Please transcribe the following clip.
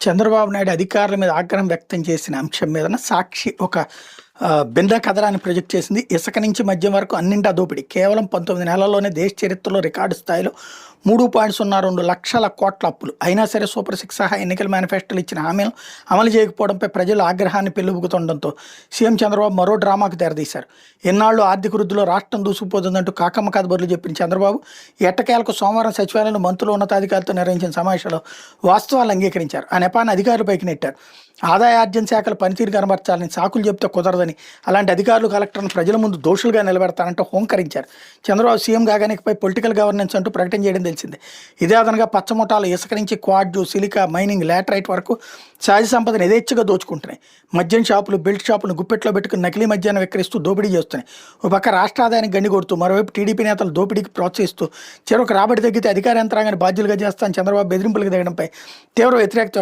చంద్రబాబు నాయుడు అధికారుల మీద ఆగ్రహం వ్యక్తం చేసిన అంశం మీదన సాక్షి ఒక భిన్న కథనాన్ని ప్రొజెక్ట్ చేసింది. ఇసుక నుంచి మద్యం వరకు అన్నింటా దోపిడీ. కేవలం 19 నెలల్లోనే దేశ చరిత్రలో రికార్డు స్థాయిలో 3.02 లక్షల కోట్ల అప్పులు. అయినా సరే సూపర్ సిక్స్ సహా ఎన్నికల మేనిఫెస్టోలు ఇచ్చిన హామీలను అమలు చేయకపోవడంపై ప్రజలు ఆగ్రహాన్ని పెళ్లిబుకుతుండడంతో సీఎం చంద్రబాబు మరో డ్రామాకు తెరదీశారు. ఎన్నాళ్ళు ఆర్థిక వృద్ధిలో రాష్ట్రం దూసుకుపోతుందంటూ కాకమ్మ కథ బదులు చెప్పిన చంద్రబాబు ఎట్టకేలకు సోమవారం సచివాలయంలో మంత్రులు ఉన్నతాధికారులతో నిర్వహించిన సమావేశంలో వాస్తవాలు అంగీకరించారు. ఆ నెపాన్ని అధికారులపైకి నెట్టారు. ఆదాయార్జన శాఖల పనితీరు కనబర్చాలని సాకులు చెప్తే కుదరదని, అలాంటి అధికారులు కలెక్టర్ను ప్రజల ముందు దోషులుగా నిలబెడతారంటూ హోంకరించారు. చంద్రబాబు సీఎం కాగానే ఇకపై పొలిటికల్ గవర్నెన్స్ అంటూ ప్రకటన చేయడం తెలిసిందే. ఇదే అదనంగా పచ్చముఠాలు ఇసుక నుంచి క్వాడ్జు, సిలికా, మైనింగ్, లాటరైట్ వరకు సహజ సంపదను యథేచ్ఛగా దోచుకుంటున్నాయి. మద్యం షాపులు, బెల్ట్ షాపులను గుప్పెట్లో పెట్టుకుని నకిలీ మద్యాన్ని విక్రయిస్తూ దోపిడీ చేస్తున్నాయి. ఒక పక్క రాష్ట్ర ఆదాయానికి గండి కొడుతూ, మరోవైపు టీడీపీ నేతలు దోపిడీకి ప్రోత్సహిస్తూ చెరకు రాబడి తగ్గితే అధికార యంత్రాంగాన్ని బాధ్యులుగా చేస్తాను చంద్రబాబు బెదిరింపులకు దిగడంపై తీవ్ర వ్యతిరేకత